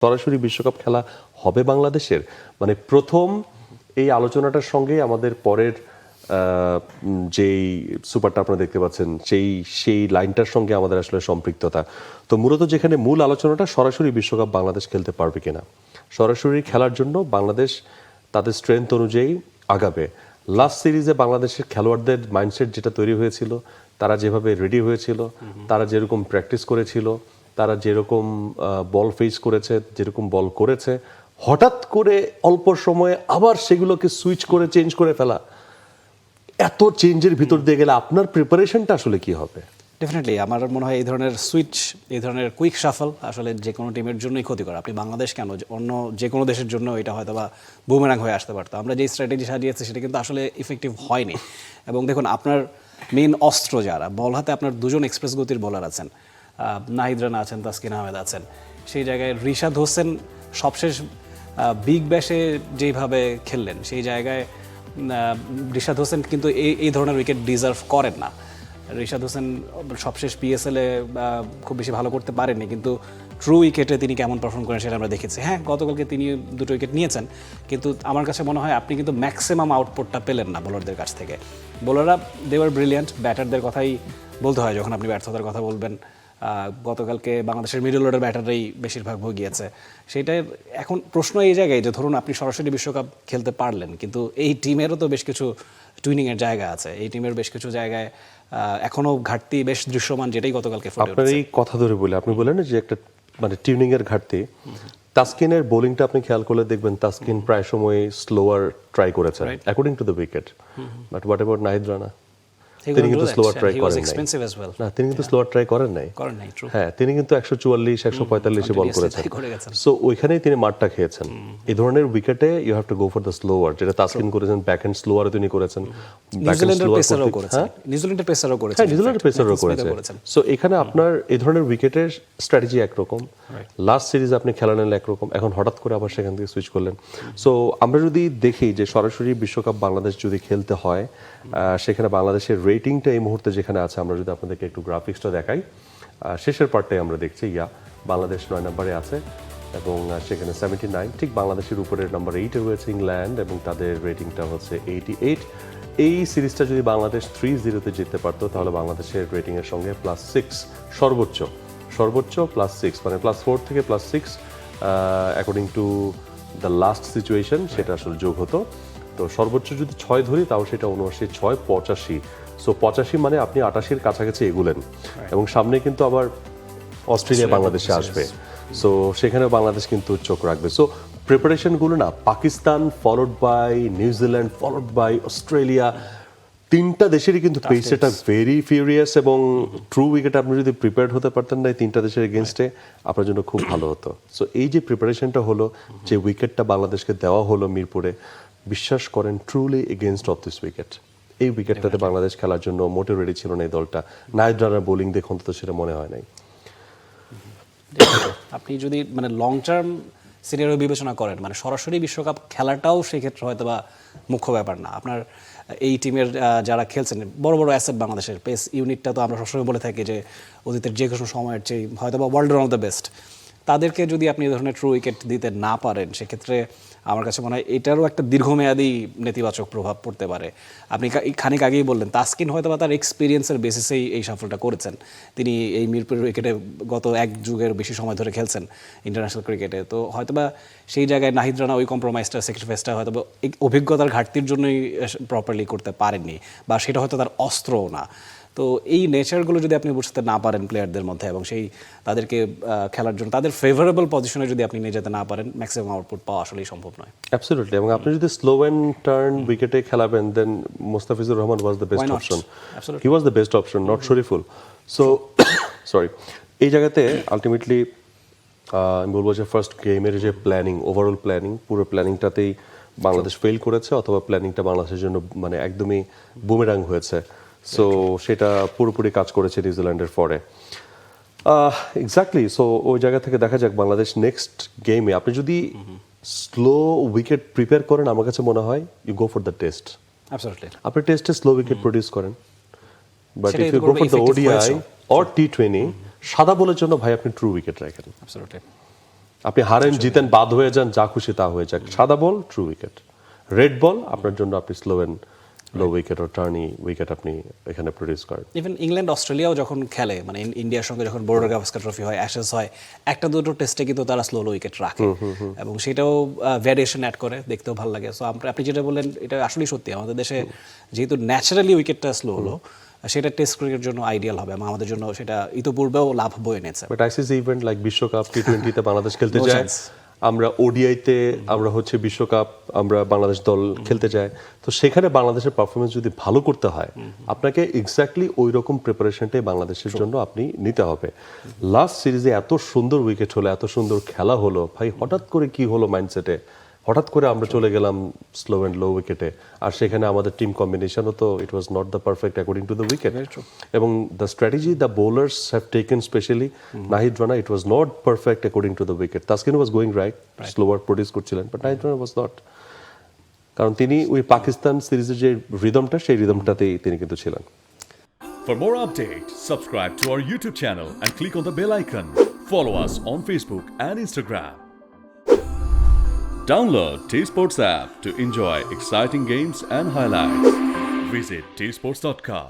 সরাসরি বিশ্বকাপ খেলা হবে বাংলাদেশের, মানে প্রথম এই আলোচনাটার সঙ্গে আমাদের পরের যেই সুপারটা আপনারা দেখতে পাচ্ছেন সেই লাইনটার সঙ্গে আমাদের আসলে সম্পৃক্ততা। তো মূলত যেখানে মূল আলোচনাটা সরাসরি বিশ্বকাপ বাংলাদেশ খেলতে পারবে কিনা, সরাসরি খেলার জন্য বাংলাদেশ তাদের স্ট্রেংথ অনুযায়ী আগাবে। লাস্ট সিরিজে বাংলাদেশের খেলোয়াড়দের মাইন্ডসেট যেটা তৈরি হয়েছিল, তারা যেভাবে রেডি হয়েছিল, তারা যেরকম প্র্যাকটিস করেছিল, তারা যেরকম বল ফেস করেছে, যেরকম বল করেছে, হঠাৎ করে অল্প সময়ে আবার সেগুলোকে সুইচ করে চেঞ্জ করে ফেলা, এত চেঞ্জের ভিতর দিয়ে গেলে আপনার প্রিপারেশনটা আসলে কি হবে? ডেফিনেটলি আমার মনে হয় এই ধরনের সুইচ, এই ধরনের কুইক শাফল আসলে যে কোনো টিমের জন্যই ক্ষতিকর। আপনি বাংলাদেশ কেন, অন্য যে কোনো দেশের জন্য এটা হয়তো বা বুমেরাং হয়ে আসতে পারতো। আমরা যে স্ট্র্যাটেজি সাজিয়েছি সেটা কিন্তু আসলে ইফেক্টিভ হয়নি। এবং দেখুন, আপনার মেইন অস্ত্র যারা বল হাতে, আপনার দুজন এক্সপ্রেস গতির বোলার আছেন, নাহিদ রানা আছেন, তাসকিন আহমেদ আছেন। সেই জায়গায় রিশাদ হোসেন সবশেষ বিগ ব্যাশে যেইভাবে খেললেন, সেই জায়গায় রিশাদ হোসেন কিন্তু এই ধরনের উইকেট ডিজার্ভ করেন না। রিশাদ হোসেন সবশেষ পিএসএলে খুব বেশি ভালো করতে পারেননি, কিন্তু ট্রু উইকেটে তিনি কেমন পারফর্ম করেন সেটা আমরা দেখেছি। হ্যাঁ, গতকালকে তিনি 2টো উইকেট নিয়েছেন, কিন্তু আমার কাছে মনে হয় আপনি কিন্তু ম্যাক্সিমাম আউটপুটটা পেলেন না বোলারদের কাছ থেকে। বোলাররা দেওয়ার ব্রিলিয়ান্ট, ব্যাটারদের কথাই বলতে হয় যখন আপনি ব্যর্থতার কথা বলবেন। গতকালকে বাংলাদেশের মিডল অর্ডার ব্যাটাররাই বেশিরভাগ ভুগিয়েছে। সেটাই এখন প্রশ্ন এই জায়গায় যে ধরুন আপনি সরাসরি বিশ্বকাপ খেলতে পারলেন, কিন্তু এই টিমেরও তো বেশ কিছু টুইনিংয়ের জায়গা আছে। এই টিমের বেশ কিছু জায়গায় এখনো ঘাটতি বেশ দৃশ্যমান, যেটাই গতকালকে ফুটে উঠেছে। আপনার এই কথা ধরে বলে আপনি বলেন যে একটা মানে টিউনিং এর ঘাটতি। তাসকিনের বোলিংটা আপনি খেয়াল করলে দেখবেন তাসকিন প্রায় সময় স্লোয়ার ট্রাই করেছেন according to the wicket, but what about Nahid Rana? তিনি কিন্তু স্লোয়ার ট্রাই করেন নাই। না, তিনি কিন্তু স্লোয়ার ট্রাই করেন নাই। হ্যাঁ, তিনি কিন্তু 144 145 বল করেছেন। সো ওইখানেই তিনি মারটা খেয়েছেন। এই ধরনের উইকেটে you have to go for the slower, যেটা তাসকিন করেছেন, ব্যাক হ্যান্ড স্লোয়ারও তিনি করেছেন, নিউজিল্যান্ডের পেসারও করেছেন, নিউজিল্যান্ডের পেসারও করেছেন। সো এখানে আপনার এই ধরনের উইকেটের স্ট্র্যাটেজি একরকম, লাস্ট সিরিজ আপনি খেলা নিলেন একরকম, এখন হঠাৎ করে আবার সেখান থেকে সুইচ করলেন। সো আমরা যদি দেখি যে সরাসরি বিশ্বকাপ বাংলাদেশ যদি খেলতে হয়, সেখানে বাংলাদেশের রেটিংটা এই মুহূর্তে যেখানে আছে, আমরা যদি আপনাদেরকে একটু গ্রাফিক্সটা দেখাই, শেষের পার্টটাই আমরা দেখছি বাংলাদেশ 9 নম্বরে আছে এবং সেখানে 79, ঠিক বাংলাদেশের উপরের নাম্বার 8-এ রয়েছে ইংল্যান্ড এবং তাদের রেটিংটা হচ্ছে 88। এই সিরিজটা যদি বাংলাদেশ 3-0-তে জিততে পারতো, তাহলে বাংলাদেশের রেটিংয়ের সঙ্গে +6 সর্বোচ্চ +6, মানে +4 থেকে +6 according to the last situation, সেটা আসলে যোগ হতো। তো সর্বোচ্চ যদি 6 ধরি, তাও সেটা 79, 6, 85। সো 85 মানে আপনি 88-র কাছাকাছি এগুলেন। এবং সামনে কিন্তু আবার অস্ট্রেলিয়া বাংলাদেশে আসবে, সো সেখানে বাংলাদেশ কিন্তু চোখ রাখবে। সো প্রিপারেশনগুলো না, Pakistan followed by New Zealand followed by Australia, তিনটা দেশেরই কিন্তু পেসটা ভেরি ফিউরিয়াস এবং ট্রু উইকেট আপনি যদি প্রিপেয়ার্ড হতে পারতেন না এই তিনটা দেশের এগেনস্টে, আপনার জন্য খুব ভালো হতো। সো এই যে প্রিপারেশনটা হলো, যে উইকেটটা বাংলাদেশকে দেওয়া হলো মিরপুরে, বিশ্বাস করেন truly against of this wicket. এই উইকেটটাতে বাংলাদেশ খেলার জন্য মোটেও রেডি ছিল না এই দলটা। নাহিদ রানার বোলিং দেখুন তো সেটা মনে হয় নাই। আপনি যদি মানে লং টার্ম সিনারিও বিবেচনা করেন, মানে সরাসরি বিশ্বকাপ খেলাটাও সেক্ষেত্রে হয়তো বা মুখ্য ব্যাপার না। আপনার এই টিমের যারা খেলছেন, বড় বড় অ্যাসেট বাংলাদেশের পেস ইউনিটটা তো আমরা সবসময় বলে থাকি যে অতীতের যে কোনো সময়ের চেয়ে হয়তো বা ওয়ার্ল্ড অফ দ্য বেস্ট। তাদেরকে যদি আপনি এই ধরনের ট্রু উইকেট দিতে না পারেন, সেক্ষেত্রে আমার কাছে মনে হয় এটারও একটা দীর্ঘমেয়াদী নেতিবাচক প্রভাব পড়তে পারে। আপনি খানিক আগেই বললেন তাসকিন হয়তো বা তার এক্সপিরিয়েন্সের বেসিসেই এই সাফল্যটা করেছেন। তিনি এই মিরপুরের উইকেটে গত এক যুগের বেশি সময় ধরে খেলছেন ইন্টারন্যাশনাল ক্রিকেটে। তো হয়তো বা সেই জায়গায় নাহিদ রানা ওই কম্প্রোমাইজটা, স্যাক্রিফাইসটা হয়তো বা অভিজ্ঞতার ঘাটতির জন্যই প্রপারলি করতে পারেননি, বা সেটা হয়তো তার অস্ত্রও না। তো এই নেচারগুলো যদি আপনি বুঝতে না পারেন প্লেয়ারদের মধ্যে, এবং সেই তাদেরকে খেলার জন্য তাদের ফেভারেবল পজিশনে যদি আপনি নিয়ে যেতে না পারেন, ম্যাক্সিমাম আউটপুট পাওয়া আসলেই সম্ভব নয়। অ্যাবসলিউটলি। এবং আপনি যদি স্লো অ্যান্ড টার্ন উইকেটে খেলাবেন, then Mustafizur Rahman was the best option. He was the best option, not Shariful. So sorry, এই জায়গাতে আলটিমেটলি আমি বলবো যে ফার্স্ট গেমের যে প্ল্যানিং, ওভারঅল প্ল্যানিং, পুরো প্ল্যানিংটাতেই বাংলাদেশ ফেল করেছে, অথবা প্ল্যানিংটা বাংলাদেশের জন্য মানে একদমই বুমেরাং হয়েছে। সো সেটা পুরোপুরি কাজ করেছে নিউজিল্যান্ডের পরে। এক্স্যাক্টলি। সো ওই জায়গা থেকে দেখা যাক বাংলাদেশ নেক্সট গেমে, আপনি যদি স্লো উইকেট প্রিপেয়ার করেন, আমার কাছে মনে হয় you go for the test. আপনি টেস্টে স্লো উইকেট প্রডিউস করেন, but if you go for the ODI or T20, সাদা বলের জন্য ভাই আপনি ট্রু উইকেট রাখেন। আপনি হারেন জিতেন বাদ হয়ে যান যা খুশি তা হয়ে যাক, সাদা ball true wicket, red ball আপনার জন্য আপনি স্লো এন্ড লো উইকেট ও টার্নি উইকেট আপনি এখানে প্রডিউস করেন। ইভেন ইংল্যান্ড অস্ট্রেলিয়াও যখন খেলে, মানে ইন্ডিয়ার সঙ্গে যখন বর্ডার গাভাস্কার ট্রফি হয়, অ্যাশেজ হয়, একটা দুটো টেস্টে কিন্তু তারা স্লো উইকেট রাখে এবং সেটাও ভ্যারিয়েশন অ্যাড করে, দেখতেও ভালো লাগে। সো আপনি যেটা বললেন এটা আসলেই সত্যি, আমাদের দেশে যেহেতু ন্যাচারালি উইকেটটা স্লো হলো, সেটা টেস্ট ক্রিকেটের জন্য আইডিয়াল হবে এবং আমাদের জন্য সেটা ইতিপূর্বেও লাভ বয়ে এনেছে। বাট আইসিসি ইভেন্ট লাইক বিশ্বকাপ, টি-20-তে বাংলাদেশ খেলতে No যায়, chance. আমরা ওডিআইতে আমরা হচ্ছে বিশ্বকাপ আমরা বাংলাদেশ দল খেলতে যাই, তো সেখানে বাংলাদেশের পারফরমেন্স যদি ভালো করতে হয় আপনাকে এক্স্যাক্টলি ওই রকম প্রিপারেশনটাই বাংলাদেশের জন্য আপনি নিতে হবে। লাস্ট সিরিজে এত সুন্দর উইকেট হলো, এত সুন্দর খেলা হলো, ভাই হঠাৎ করে কি হলো মাইন্ডসেটে, হঠাৎ করে আমরা চলে গেলাম স্লো অ্যান্ড লো উইকেটে, আর সেখানে আমাদের টিম কম্বিনেশনও তো it was not the perfect according to the wicket, এবং the strategy the bowlers have taken specially Nahid Rana, it was not perfect according to the wicket. Taskin was going right, slower produce করছিলেন, but Nahid Rana was not, কারণ তিনি ওই পাকিস্তান সিরিজের যে রিদমটা সেই রিদমটাতেই তিনি কিন্তু ছিলেন। For more updates, subscribe to our YouTube channel and click on the bell icon. Follow us on Facebook and Instagram. Download T-Sports app to enjoy exciting games and highlights. Visit tsports.com.